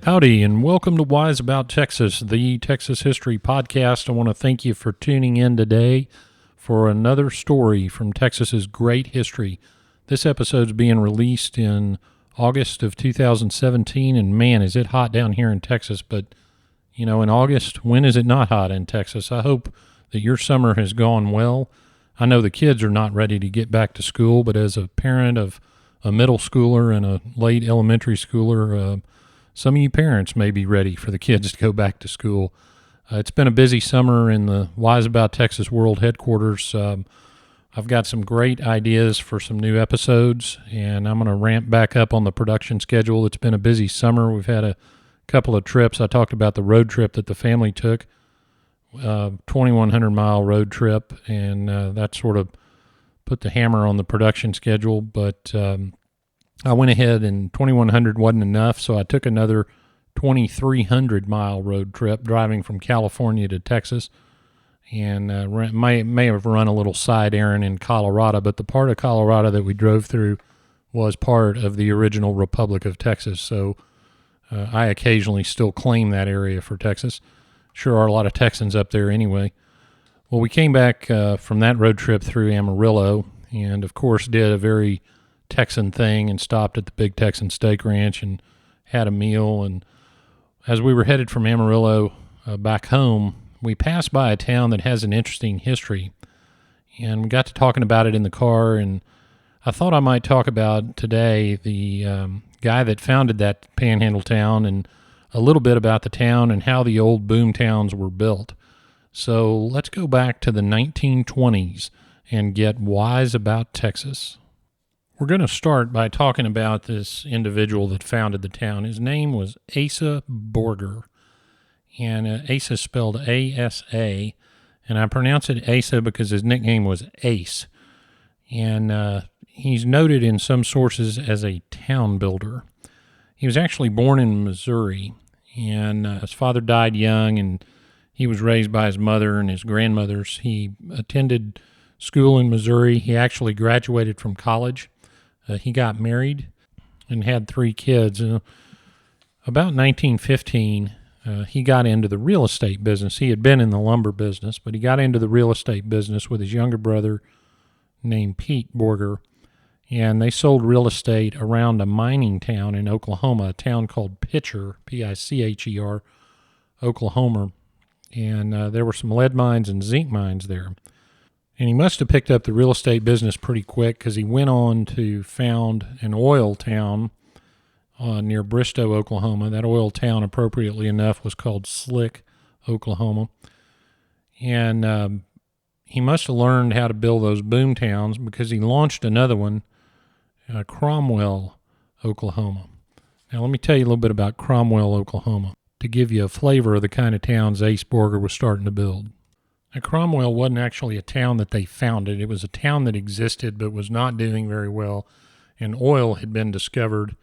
Howdy, and welcome to Wise About Texas, the Texas History Podcast. I want to thank you for tuning in today for another story from Texas's great history. This episode is being released in August of 2017, and man, is it hot down here in Texas. But, you know, in August, when is it not hot in Texas? I hope that your summer has gone well. I know the kids are not ready to get back to school, but as a parent of a middle schooler and a late elementary schooler, some of you parents may be ready for the kids to go back to school. It's been a busy summer in the Wise About Texas World Headquarters. I've got some great ideas for some new episodes, and I'm going to ramp back up on the production schedule. It's been a busy summer. We've had a couple of trips. I talked about the road trip that the family took, 2,100-mile road trip, and that sort of put the hammer on the production schedule, but I went ahead and 2,100 wasn't enough, so I took another 2,300-mile road trip driving from California to Texas, and may have run a little side errand in Colorado, but the part of Colorado that we drove through was part of the original Republic of Texas, so I occasionally still claim that area for Texas. Sure are a lot of Texans up there anyway. Well, we came back from that road trip through Amarillo, and of course did a very Texan thing and stopped at the Big Texan Steak Ranch and had a meal. And as we were headed from Amarillo back home, we passed by a town that has an interesting history, and we got to talking about it in the car. And I thought I might talk about today the guy that founded that panhandle town and a little bit about the town and how the old boomtowns were built. So let's go back to the 1920s and get wise about Texas. We're going to start by talking about this individual that founded the town. His name was Asa Borger, and Asa spelled A-S-A, and I pronounce it Asa because his nickname was Ace, and he's noted in some sources as a town builder. He was actually born in Missouri, and his father died young, and he was raised by his mother and his grandmothers. He attended school in Missouri. He actually graduated from college. He got married and had 3 kids. About 1915, he got into the real estate business. He had been in the lumber business, but he got into the real estate business with his younger brother named Pete Borger, and they sold real estate around a mining town in Oklahoma, a town called Pitcher, P-I-C-H-E-R, Oklahoma, and there were some lead mines and zinc mines there. And he must have picked up the real estate business pretty quick because he went on to found an oil town near Bristow, Oklahoma. That oil town, appropriately enough, was called Slick, Oklahoma. And he must have learned how to build those boom towns because he launched another one, Cromwell, Oklahoma. Now, let me tell you a little bit about Cromwell, Oklahoma, to give you a flavor of the kind of towns Ace Borger was starting to build. Now, Cromwell wasn't actually a town that they founded. It was a town that existed but was not doing very well, and oil had been discovered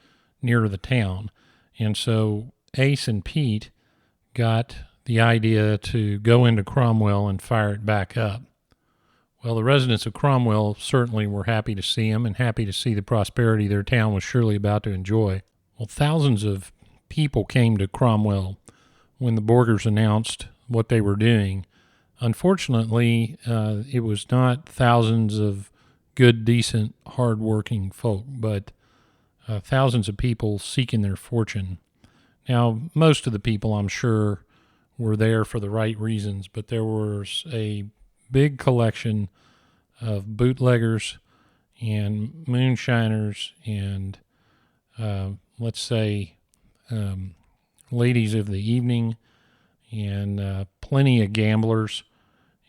near the town. And so Ace and Pete got the idea to go into Cromwell and fire it back up. Well, the residents of Cromwell certainly were happy to see him and happy to see the prosperity their town was surely about to enjoy. Well, thousands of people came to Cromwell when the Borgers announced what they were doing. Unfortunately, it was not thousands of good, decent, hard-working folk, but thousands of people seeking their fortune. Now, most of the people, I'm sure, were there for the right reasons, but there was a big collection of bootleggers and moonshiners and, let's say, ladies of the evening and plenty of gamblers.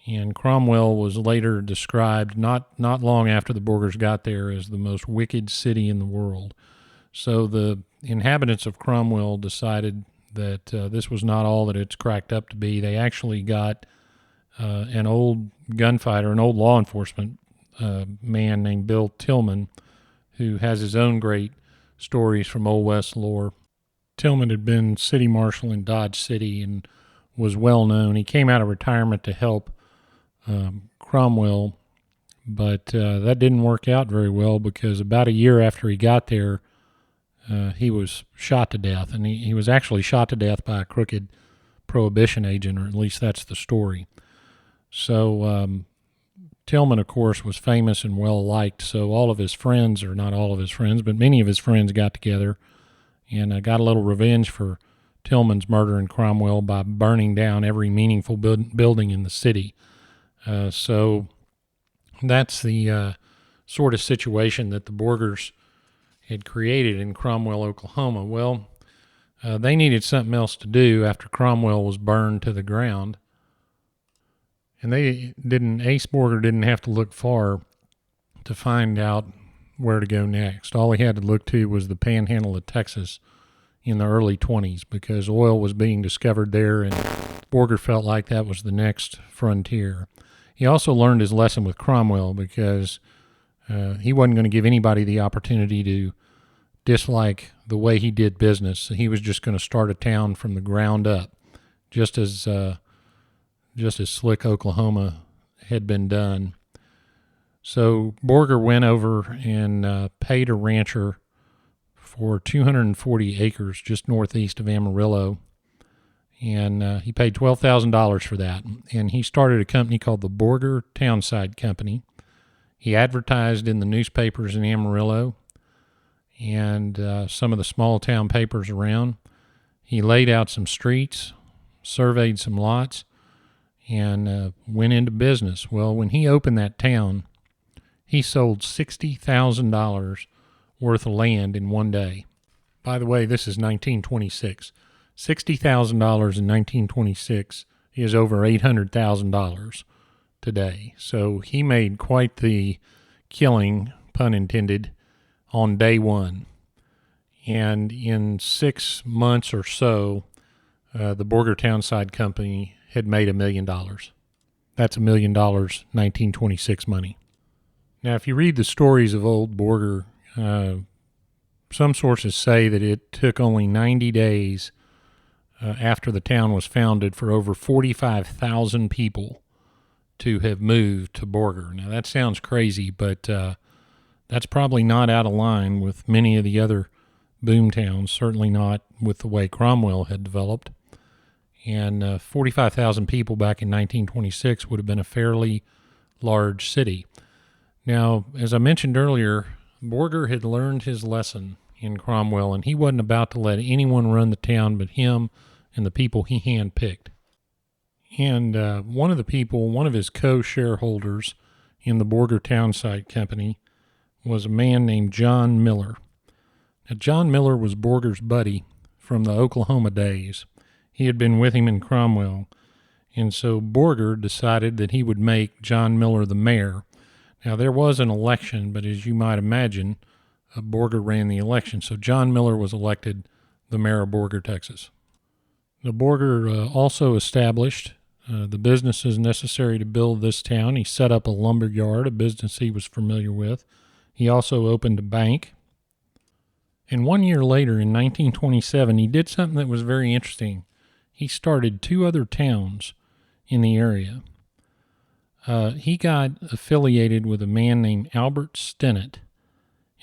And Cromwell was later described, not long after the Borgers got there, as the most wicked city in the world. So the inhabitants of Cromwell decided that this was not all that it's cracked up to be. They actually got an old gunfighter, an old law enforcement man named Bill Tillman, who has his own great stories from Old West lore. Tillman had been city marshal in Dodge City and was well known. He came out of retirement to help Cromwell, but that didn't work out very well because about a year after he got there, he was shot to death, and he was actually shot to death by a crooked prohibition agent, or at least that's the story. So Tillman, of course, was famous and well-liked, so all of his friends, or not all of his friends, but many of his friends got together and got a little revenge for Tillman's murder in Cromwell by burning down every meaningful building in the city. So that's the sort of situation that the Borgers had created in Cromwell, Oklahoma. Well, they needed something else to do after Cromwell was burned to the ground. And Ace Borger didn't have to look far to find out where to go next. All he had to look to was the panhandle of Texas in the early 20s, because oil was being discovered there, and Borger felt like that was the next frontier. He also learned his lesson with Cromwell, because he wasn't going to give anybody the opportunity to dislike the way he did business. He was just going to start a town from the ground up, just as Slick, Oklahoma had been done. So Borger went over and paid a rancher for 240 acres just northeast of Amarillo, and he paid $12,000 for that. And he started a company called the Booger Town Company. He advertised in the newspapers in Amarillo and some of the small town papers around. He laid out some streets, surveyed some lots, and went into business. Well, when he opened that town, he sold $60,000 worth of land in one day. By the way, this is 1926. $60,000 in 1926 is over $800,000 today. So he made quite the killing, pun intended, on day one. And in 6 months or so, the Booger Town Company had made $1 million. That's $1 million, 1926 money. Now, if you read the stories of old Borger, some sources say that it took only 90 days after the town was founded for over 45,000 people to have moved to Borger. Now, that sounds crazy, but that's probably not out of line with many of the other boomtowns, certainly not with the way Cromwell had developed. And 45,000 people back in 1926 would have been a fairly large city. Now, as I mentioned earlier, Borger had learned his lesson in Cromwell, and he wasn't about to let anyone run the town but him and the people he handpicked. And one of his co-shareholders in the Booger Town Company was a man named John Miller. Now, John Miller was Borger's buddy from the Oklahoma days. He had been with him in Cromwell, and so Borger decided that he would make John Miller the mayor. Now, there was an election, but as you might imagine, Borger ran the election, so John Miller was elected the mayor of Borger, Texas. The Borger also established the businesses necessary to build this town. He set up a lumber yard, a business he was familiar with. He also opened a bank. And 1 year later, in 1927, he did something that was very interesting. He started 2 other towns in the area. He got affiliated with a man named Albert Stinnett,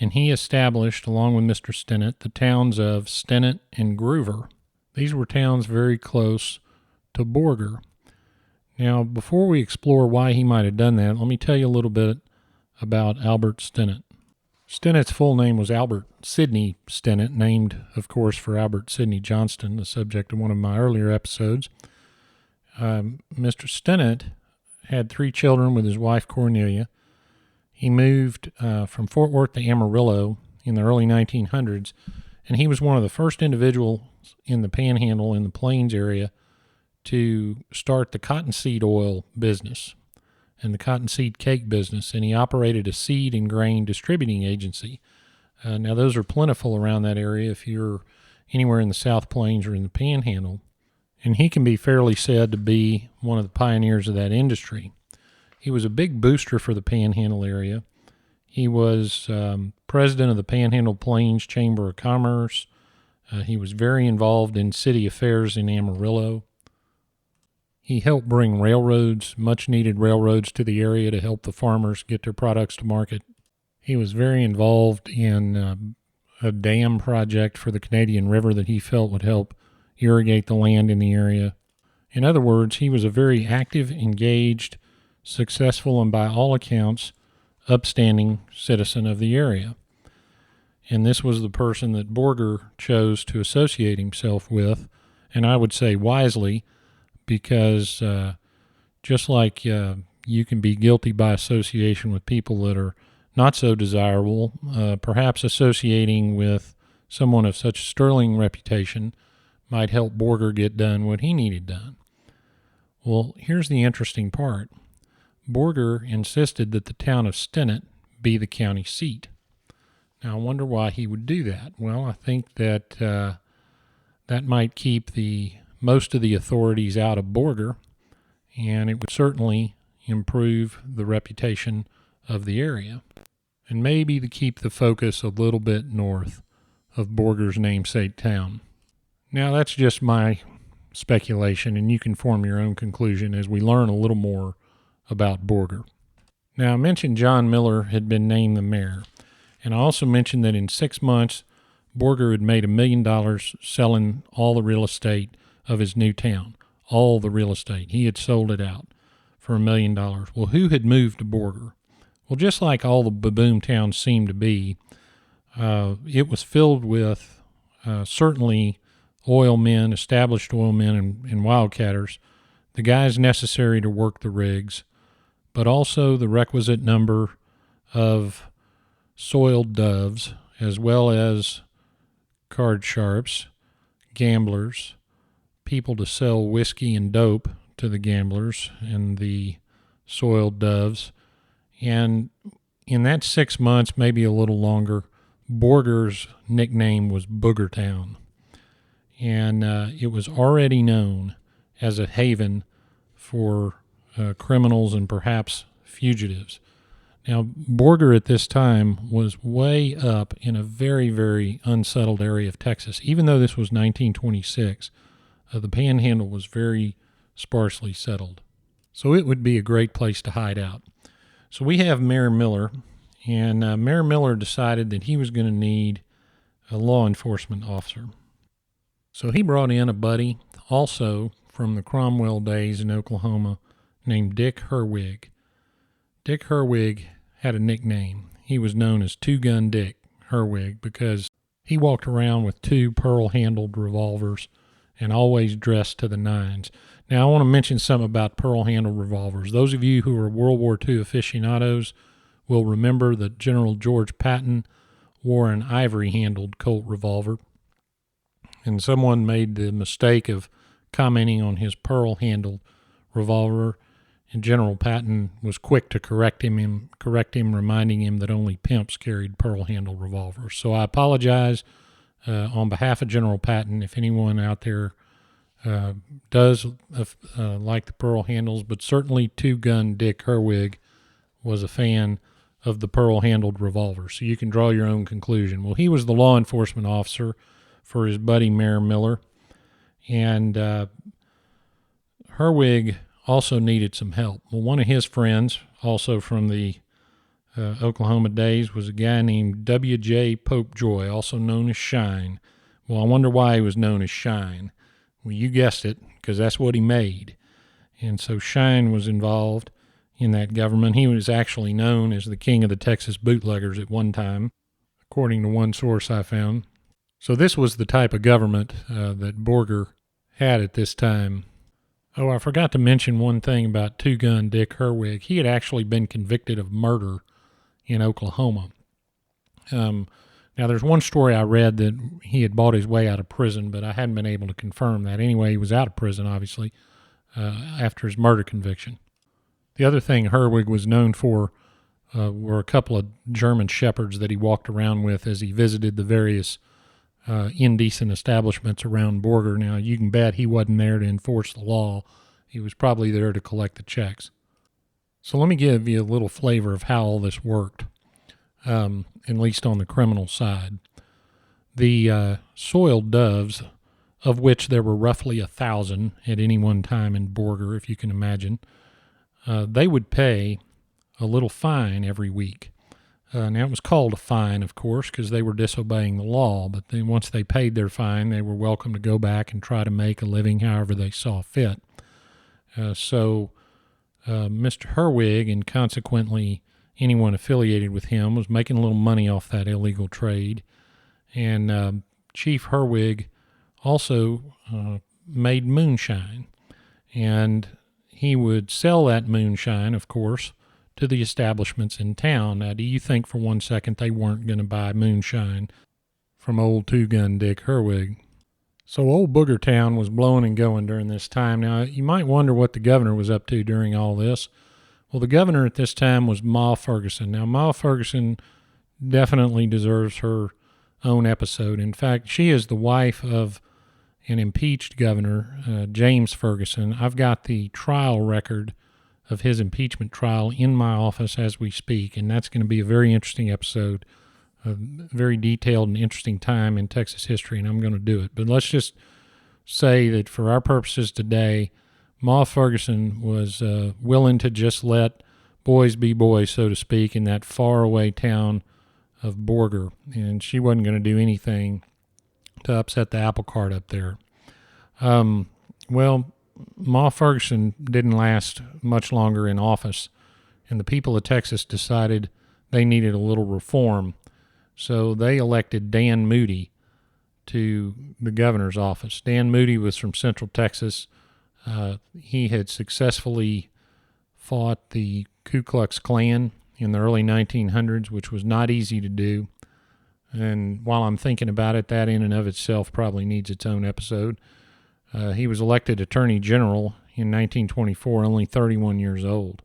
and he established, along with Mr. Stinnett, the towns of Stinnett and Groover. These were towns very close to Borger. Now, before we explore why he might have done that, let me tell you a little bit about Albert Stinnett. Stinnett's full name was Albert Sidney Stinnett, named, of course, for Albert Sidney Johnston, the subject of one of my earlier episodes. Mr. Stinnett had 3 children with his wife, Cornelia. He moved from Fort Worth to Amarillo in the early 1900s, and he was one of the first individuals in the Panhandle, in the Plains area, to start the cottonseed oil business and the cottonseed cake business, and he operated a seed and grain distributing agency. Now, those are plentiful around that area if you're anywhere in the South Plains or in the Panhandle, and he can be fairly said to be one of the pioneers of that industry. He was a big booster for the Panhandle area. He was president of the Panhandle Plains Chamber of Commerce. He was very involved in city affairs in Amarillo. He helped bring railroads, much-needed railroads, to the area to help the farmers get their products to market. He was very involved in a dam project for the Canadian River that he felt would help irrigate the land in the area. In other words, he was a very active, engaged, successful, and by all accounts, upstanding citizen of the area. And this was the person that Borger chose to associate himself with, and I would say wisely, because just like you can be guilty by association with people that are not so desirable, perhaps associating with someone of such sterling reputation might help Borger get done what he needed done. Well, here's the interesting part. Borger insisted that the town of Stinnett be the county seat. Now, I wonder why he would do that. Well, I think that that might keep most of the authorities out of Borger, and it would certainly improve the reputation of the area, and maybe to keep the focus a little bit north of Borger's namesake town. Now, that's just my speculation, and you can form your own conclusion as we learn a little more about Borger. Now, I mentioned John Miller had been named the mayor, and I also mentioned that in 6 months, Borger had made $1 million selling all the real estate of his new town, all the real estate. He had sold it out for $1 million. Well, who had moved to Borger? Well, just like all the Boomtown seemed to be, it was filled with certainly oil men, established oil men, and wildcatters, the guys necessary to work the rigs, but also the requisite number of soiled doves, as well as card sharps, gamblers, people to sell whiskey and dope to the gamblers and the soiled doves. And in that 6 months, maybe a little longer, Borger's nickname was Booger Town. And it was already known as a haven for criminals and perhaps fugitives. Now, Borger at this time was way up in a very, very unsettled area of Texas. Even though this was 1926, the panhandle was very sparsely settled. So it would be a great place to hide out. So we have Mayor Miller, and Mayor Miller decided that he was going to need a law enforcement officer. So he brought in a buddy, also from the Cromwell days in Oklahoma, named Dick Herwig. Dick Herwig had a nickname. He was known as Two Gun Dick Herwig because he walked around with 2 pearl-handled revolvers and always dressed to the nines. Now, I want to mention something about pearl-handled revolvers. Those of you who are World War II aficionados will remember that General George Patton wore an ivory-handled Colt revolver, and someone made the mistake of commenting on his pearl-handled revolver, and General Patton was quick to correct him, reminding him that only pimps carried pearl-handled revolvers. So I apologize on behalf of General Patton if anyone out there does like the pearl handles, but certainly Two Gun Dick Herwig was a fan of the pearl-handled revolver. So you can draw your own conclusion. Well, he was the law enforcement officer for his buddy Mayor Miller, and Herwig also needed some help. Well, one of his friends, also from the Oklahoma days, was a guy named W.J. Popejoy, also known as Shine. Well, I wonder why he was known as Shine. Well, you guessed it, because that's what he made. And so Shine was involved in that government. He was actually known as the king of the Texas bootleggers at one time, according to one source I found. So this was the type of government that Borger had at this time. Oh, I forgot to mention one thing about Two Gun Dick Herwig. He had actually been convicted of murder in Oklahoma. Now, there's one story I read that he had bought his way out of prison, but I hadn't been able to confirm that. Anyway, he was out of prison, obviously, after his murder conviction. The other thing Herwig was known for were a couple of German shepherds that he walked around with as he visited the various indecent establishments around Borger. Now, you can bet he wasn't there to enforce the law. He was probably there to collect the checks. So let me give you a little flavor of how all this worked, at least on the criminal side. The soiled doves, of which there were roughly 1,000 at any one time in Borger, if you can imagine, they would pay a little fine every week. Now, it was called a fine, of course, because they were disobeying the law, but then once they paid their fine, they were welcome to go back and try to make a living however they saw fit. So Mr. Herwig, and consequently anyone affiliated with him, was making a little money off that illegal trade. And Chief Herwig also made moonshine. And he would sell that moonshine, of course, to the establishments in town. Now, do you think for one second they weren't going to buy moonshine from old two-gun Dick Herwig? So old Booger Town was blowing and going during this time. Now, you might wonder what the governor was up to during all this. Well, the governor at this time was Ma Ferguson. Now, Ma Ferguson definitely deserves her own episode. In fact, she is the wife of an impeached governor, James Ferguson. I've got the trial record of his impeachment trial in my office as we speak, and that's going to be a very interesting episode, a very detailed and interesting time in Texas history, and I'm going to do it. But let's just say that for our purposes today, Ma Ferguson was willing to just let boys be boys, so to speak, in that faraway town of Borger, and she wasn't going to do anything to upset the apple cart up there. Well, Ma Ferguson didn't last much longer in office, and the people of Texas decided they needed a little reform. So they elected Dan Moody to the governor's office. Dan Moody was from Central Texas. He had successfully fought the Ku Klux Klan in the early 1900s, which was not easy to do. And while I'm thinking about it, that in and of itself probably needs its own episode. He was elected Attorney General in 1924, only 31 years old.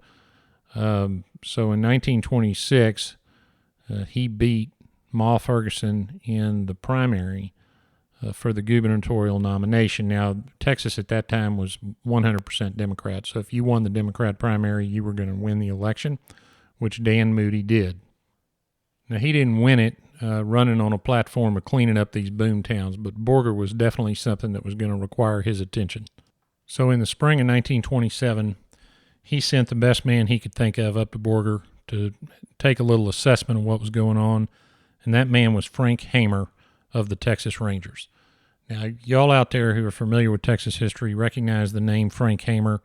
So in 1926, he beat Ma Ferguson in the primary for the gubernatorial nomination. Now, Texas at that time was 100% Democrat, so if you won the Democrat primary, you were going to win the election, which Dan Moody did. Now, he didn't win it running on a platform of cleaning up these boom towns, but Borger was definitely something that was going to require his attention. So in the spring of 1927, he sent the best man he could think of up to Borger to take a little assessment of what was going on, and that man was Frank Hamer of the Texas Rangers. Now, y'all out there who are familiar with Texas history recognize the name Frank Hamer.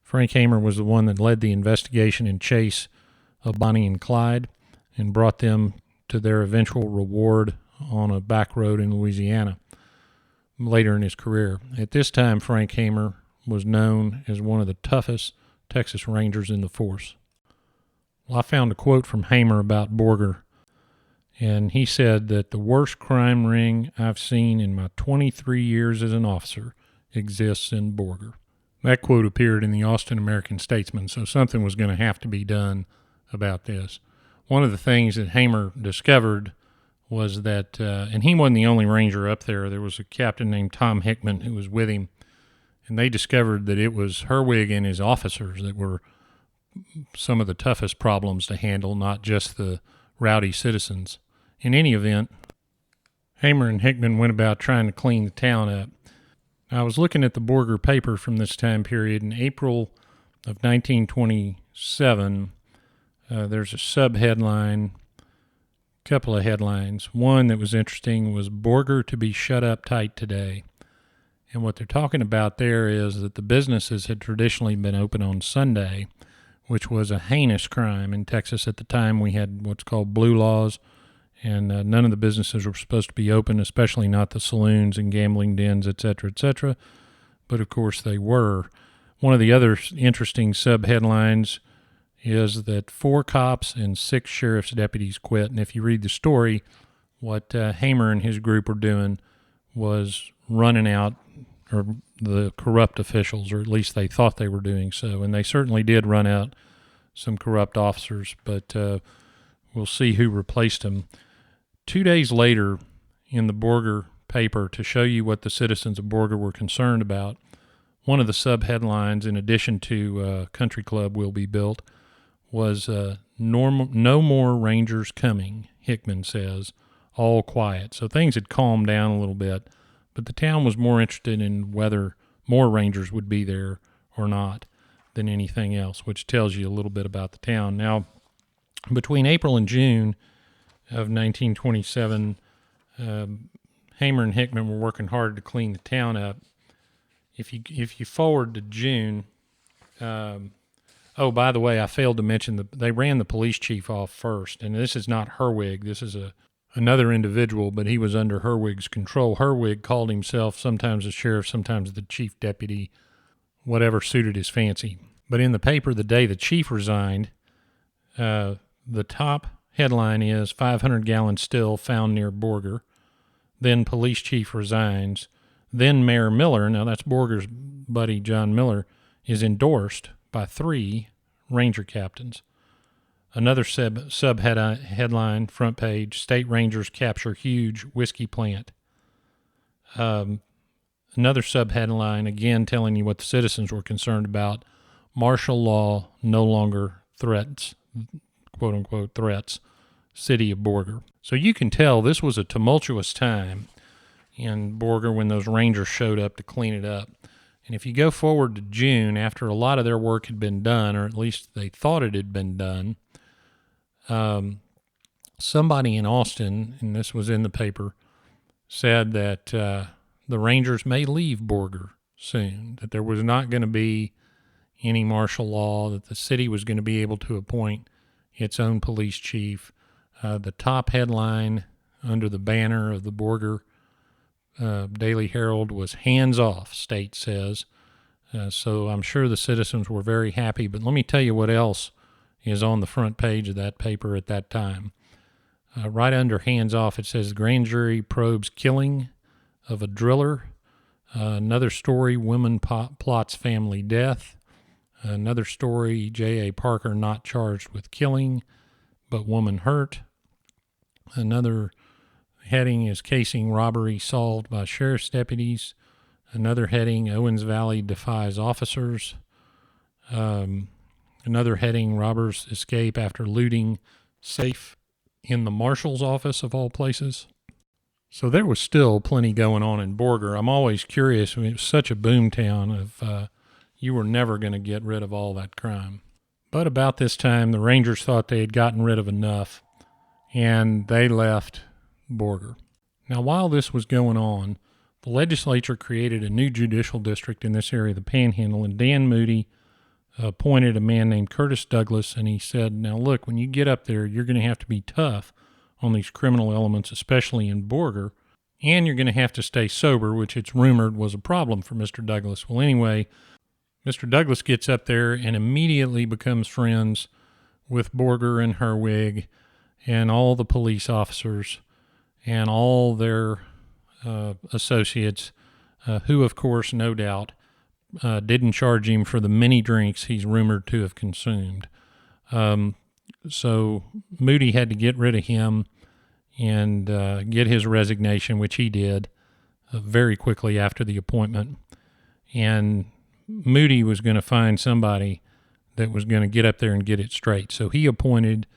Frank Hamer was the one that led the investigation and chase of Bonnie and Clyde and brought them to their eventual reward on a back road in Louisiana later in his career. At this time, Frank Hamer was known as one of the toughest Texas Rangers in the force. Well, I found a quote from Hamer about Borger, and he said that the worst crime ring I've seen in my 23 years as an officer exists in Borger. That quote appeared in the Austin American-Statesman, so something was going to have to be done about this. One of the things that Hamer discovered was that, and he wasn't the only ranger up there, there was a captain named Tom Hickman who was with him, and they discovered that it was Herwig and his officers that were some of the toughest problems to handle, not just the rowdy citizens. In any event, Hamer and Hickman went about trying to clean the town up. I was looking at the Borger paper from this time period. In April of 1927, there's a sub-headline, couple of headlines. One that was interesting was Borger to be shut up tight today. And what they're talking about there is that the businesses had traditionally been open on Sunday, which was a heinous crime in Texas. At the time, we had what's called blue laws, and none of the businesses were supposed to be open, especially not the saloons and gambling dens, et cetera, but of course they were. One of the other interesting sub-headlines is that 4 cops and 6 sheriff's deputies quit, and if you read the story, what Hamer and his group were doing was running out or the corrupt officials, or at least they thought they were doing so, and they certainly did run out some corrupt officers, but we'll see who replaced them. 2 days later, in the Borger paper, to show you what the citizens of Borger were concerned about, one of the sub-headlines, in addition to Country Club will be built, was no more Rangers coming, Hickman says, all quiet. So things had calmed down a little bit, but the town was more interested in whether more Rangers would be there or not than anything else, which tells you a little bit about the town. Now, Between April and June of 1927, Hamer and Hickman were working hard to clean the town up. If you forward to June, oh, by the way, I failed to mention they ran the police chief off first, and this is not Herwig. This is another individual, but he was under Herwig's control. Herwig called himself sometimes the sheriff, sometimes the chief deputy, whatever suited his fancy. But in the paper, the day the chief resigned, the top headline is 500-gallon still found near Borger. Then police chief resigns. Then Mayor Miller, now that's Borger's buddy John Miller, is endorsed by 3 ranger captains. Another headline, front page, State Rangers capture huge whiskey plant. Another subheadline, again telling you what the citizens were concerned about, martial law no longer threats, quote-unquote threats, city of Borger. So you can tell this was a tumultuous time in Borger when those rangers showed up to clean it up. And if you go forward to June, after a lot of their work had been done, or at least they thought it had been done, somebody in Austin, and this was in the paper, said that the Rangers may leave Borger soon, that there was not going to be any martial law, that the city was going to be able to appoint its own police chief. The top headline under the banner of the Borger Daily Herald was "Hands off," state says. So I'm sure the citizens were very happy, but let me tell you what else is on the front page of that paper at that time. Right under "Hands off," it says, "Grand jury probes killing of a driller." Another story, "Woman plots family death." Another story, J.A. Parker not charged with killing, but woman hurt. Another heading is "Casing robbery solved by sheriff's deputies." Another heading, "Owens Valley defies officers." Another heading, "Robbers escape after looting safe in the marshal's office," of all places. So there was still plenty going on in Borger. I'm always curious. I mean, it was such a boom town. You were never going to get rid of all that crime. But about this time, the Rangers thought they had gotten rid of enough, and they left Borger. Now, while this was going on, the legislature created a new judicial district in this area, the Panhandle, and Dan Moody appointed a man named Curtis Douglas, and he said, now look, when you get up there, you're going to have to be tough on these criminal elements, especially in Borger, and you're going to have to stay sober, which it's rumored was a problem for Mr. Douglas. Well, anyway, Mr. Douglas gets up there and immediately becomes friends with Borger and Herwig and all the police officers and all their associates, who, of course, no doubt, didn't charge him for the many drinks he's rumored to have consumed. So Moody had to get rid of him and get his resignation, which he did very quickly after the appointment. And Moody was going to find somebody that was going to get up there and get it straight. So he appointed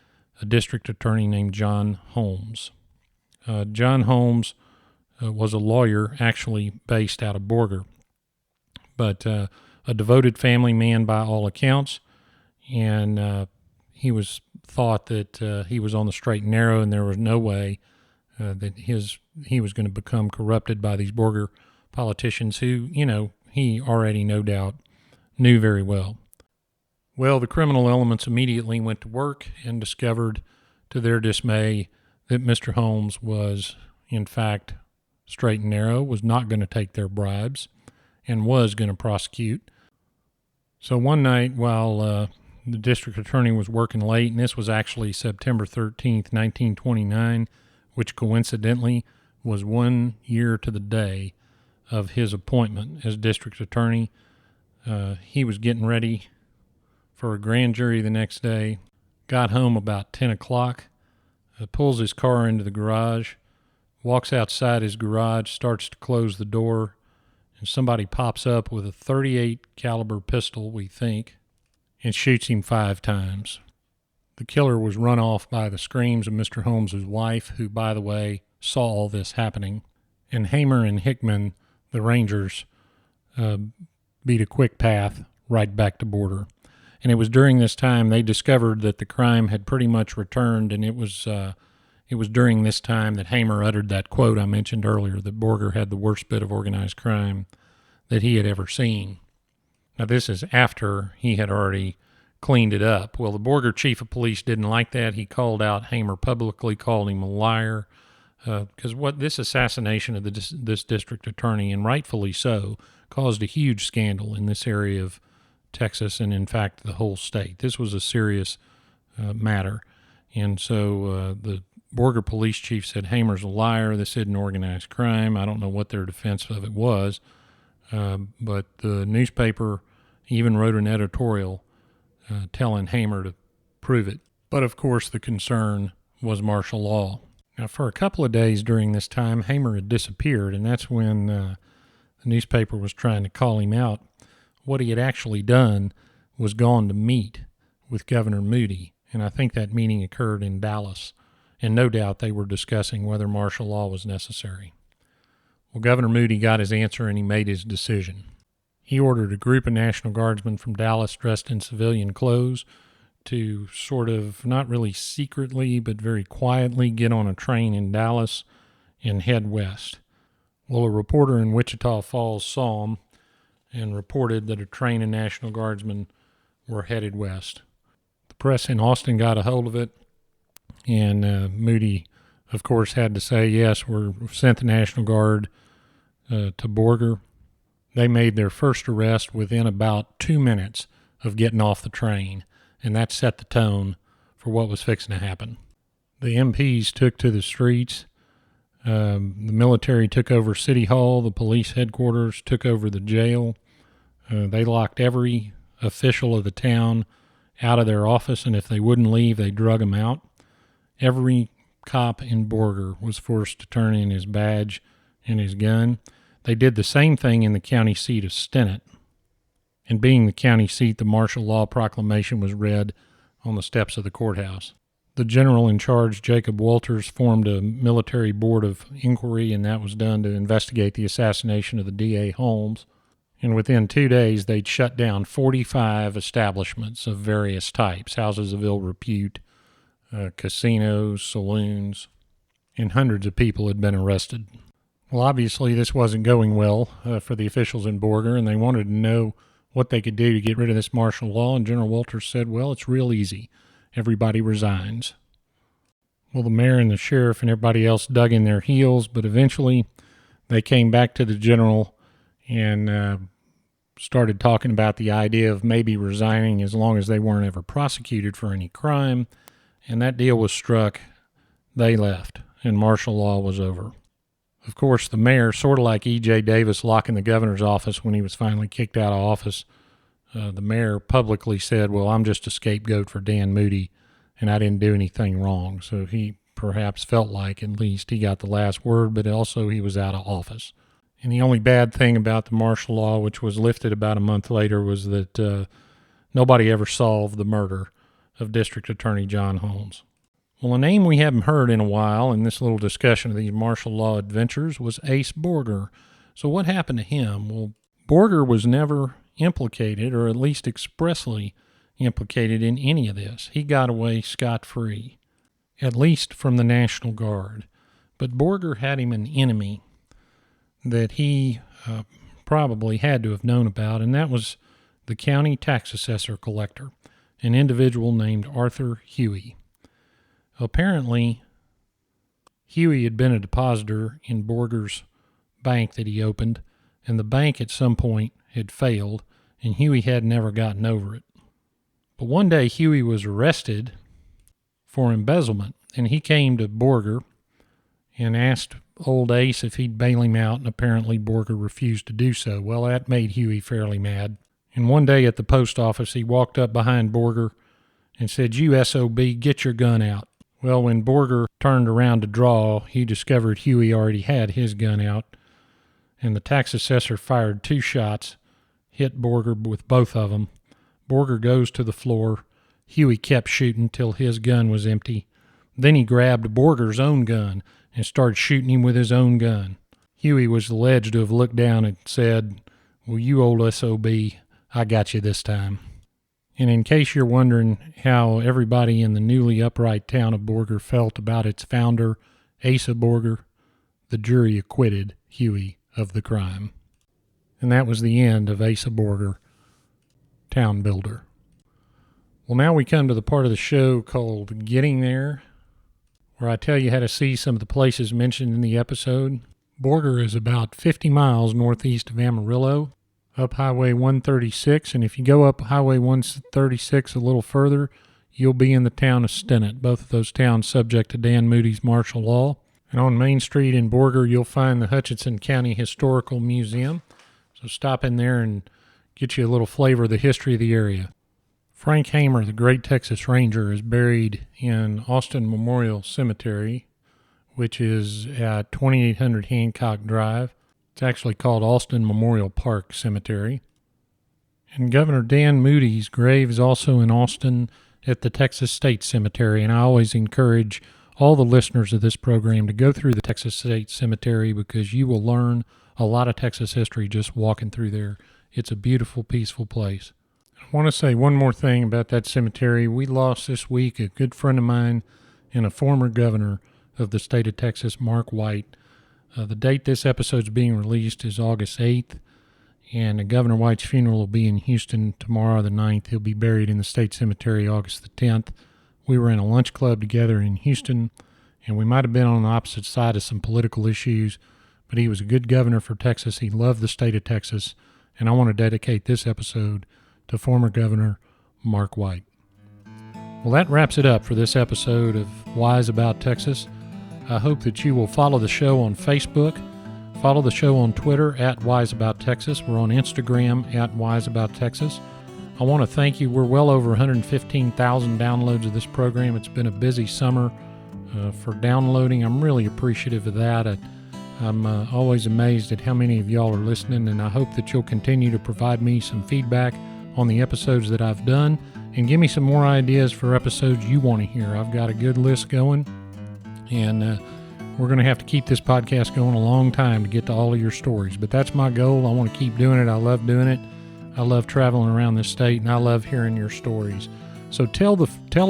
a district attorney named John Holmes. John Holmes was a lawyer actually based out of Borger, but a devoted family man by all accounts, and he was thought that he was on the straight and narrow, and there was no way that he was going to become corrupted by these Borger politicians who, he already no doubt knew very well. Well, the criminal elements immediately went to work and discovered, to their dismay, that Mr. Holmes was, in fact, straight and narrow, was not going to take their bribes, and was going to prosecute. So one night while the district attorney was working late, and this was actually September 13th, 1929, which coincidentally was 1 year to the day of his appointment as district attorney. He was getting ready for a grand jury the next day, got home about 10 o'clock, pulls his car into the garage, walks outside his garage, starts to close the door, and somebody pops up with a .38 caliber pistol, we think, and shoots him 5 times. The killer was run off by the screams of Mr. Holmes's wife, who, by the way, saw all this happening. And Hamer and Hickman, the Rangers, beat a quick path right back to Borger. And it was during this time they discovered that the crime had pretty much returned, and it was during this time that Hamer uttered that quote I mentioned earlier, that Borger had the worst bit of organized crime that he had ever seen. Now, this is after he had already cleaned it up. Well, the Borger chief of police didn't like that. He called out Hamer publicly, called him a liar, because this assassination of this district attorney, and rightfully so, caused a huge scandal in this area of Texas and, in fact, the whole state. This was a serious matter. And so the Borger police chief said, Hamer's a liar. This isn't organized crime. I don't know what their defense of it was. But the newspaper even wrote an editorial telling Hamer to prove it. But, of course, the concern was martial law. Now, for a couple of days during this time, Hamer had disappeared, and that's when the newspaper was trying to call him out. What he had actually done was gone to meet with Governor Moody, and I think that meeting occurred in Dallas, and no doubt they were discussing whether martial law was necessary. Well, Governor Moody got his answer, and he made his decision. He ordered a group of National Guardsmen from Dallas dressed in civilian clothes to sort of, not really secretly, but very quietly get on a train in Dallas and head west. Well, a reporter in Wichita Falls saw them and reported that a train of National Guardsmen were headed west. The press in Austin got a hold of it, and Moody, of course, had to say, yes, we've sent the National Guard to Borger. They made their first arrest within about 2 minutes of getting off the train, and that set the tone for what was fixing to happen. The MPs took to the streets. The military took over City Hall. The police headquarters took over the jail. They locked every official of the town out of their office, and if they wouldn't leave, they drug them out. Every cop in Borger was forced to turn in his badge and his gun. They did the same thing in the county seat of Stinnett. And being the county seat, the martial law proclamation was read on the steps of the courthouse. The general in charge, Jacob Walters, formed a military board of inquiry, and that was done to investigate the assassination of the D.A. Holmes. And within 2 days, they'd shut down 45 establishments of various types, houses of ill repute, casinos, saloons, and hundreds of people had been arrested. Well, obviously, this wasn't going well for the officials in Borger, and they wanted to know what they could do to get rid of this martial law, and General Walters said, well, it's real easy. Everybody resigns. Well, the mayor and the sheriff and everybody else dug in their heels, but eventually they came back to the general and started talking about the idea of maybe resigning as long as they weren't ever prosecuted for any crime, and that deal was struck. They left, and martial law was over. Of course, the mayor, sort of like E.J. Davis locking the governor's office when he was finally kicked out of office, the mayor publicly said, well, I'm just a scapegoat for Dan Moody, and I didn't do anything wrong. So he perhaps felt like at least he got the last word, but also he was out of office. And the only bad thing about the martial law, which was lifted about a month later, was that nobody ever solved the murder of District Attorney John Holmes. Well, a name we haven't heard in a while in this little discussion of these martial law adventures was Asa Borger. So what happened to him? Well, Borger was never implicated, or at least expressly implicated in any of this. He got away scot-free, at least from the National Guard. But Borger had him an enemy that he probably had to have known about, and that was the county tax assessor collector, an individual named Arthur Huey. Apparently, Huey had been a depositor in Borger's bank that he opened, and the bank at some point had failed, and Huey had never gotten over it. But one day, Huey was arrested for embezzlement, and he came to Borger and asked old Ace if he'd bail him out, and apparently Borger refused to do so. Well, that made Huey fairly mad. And one day at the post office, he walked up behind Borger and said, "You SOB, get your gun out." Well, when Borger turned around to draw, he discovered Huey already had his gun out, and the tax assessor fired 2 shots, hit Borger with both of them. Borger goes to the floor. Huey kept shooting till his gun was empty. Then he grabbed Borger's own gun and started shooting him with his own gun. Huey was alleged to have looked down and said, "Well, you old SOB, I got you this time." And in case you're wondering how everybody in the newly upright town of Borger felt about its founder, Asa Borger, the jury acquitted Huey of the crime. And that was the end of Asa Borger, town builder. Well, now we come to the part of the show called Getting There, where I tell you how to see some of the places mentioned in the episode. Borger is about 50 miles northeast of Amarillo, up Highway 136, and if you go up Highway 136 a little further, you'll be in the town of Stinnett, both of those towns subject to Dan Moody's martial law. And on Main Street in Borger, you'll find the Hutchinson County Historical Museum. So stop in there and get you a little flavor of the history of the area. Frank Hamer, the great Texas Ranger, is buried in Austin Memorial Cemetery, which is at 2800 Hancock Drive. It's actually called Austin Memorial Park Cemetery. And Governor Dan Moody's grave is also in Austin at the Texas State Cemetery, and I always encourage all the listeners of this program to go through the Texas State Cemetery because you will learn a lot of Texas history just walking through there. It's a beautiful, peaceful place. I want to say one more thing about that cemetery. We lost this week a good friend of mine and a former governor of the state of Texas, Mark White. The date this episode is being released is August 8th, and Governor White's funeral will be in Houston tomorrow, the 9th. He'll be buried in the state cemetery August the 10th. We were in a lunch club together in Houston, and we might have been on the opposite side of some political issues, but he was a good governor for Texas. He loved the state of Texas, and I want to dedicate this episode to former Governor Mark White. Well, that wraps it up for this episode of Wise About Texas. I hope that you will follow the show on Facebook, follow the show on Twitter at Wise About Texas. We're on Instagram at Wise About Texas. I want to thank you. We're well over 115,000 downloads of this program. It's been a busy summer for downloading. I'm really appreciative of that. I'm always amazed at how many of y'all are listening, and I hope that you'll continue to provide me some feedback on the episodes that I've done and give me some more ideas for episodes you want to hear. I've got a good list going, and we're going to have to keep this podcast going a long time to get to all of your stories. But that's my goal. I want to keep doing it. I love doing it. I love traveling around this state, and I love hearing your stories. So tell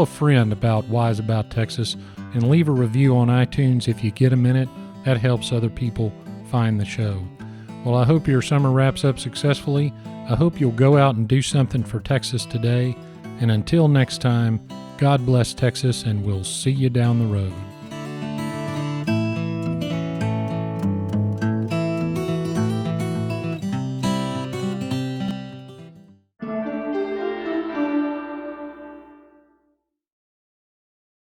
a friend about Wise About Texas and leave a review on iTunes if you get a minute. That helps other people find the show. Well, I hope your summer wraps up successfully. I hope you'll go out and do something for Texas today. And until next time, God bless Texas, and we'll see you down the road.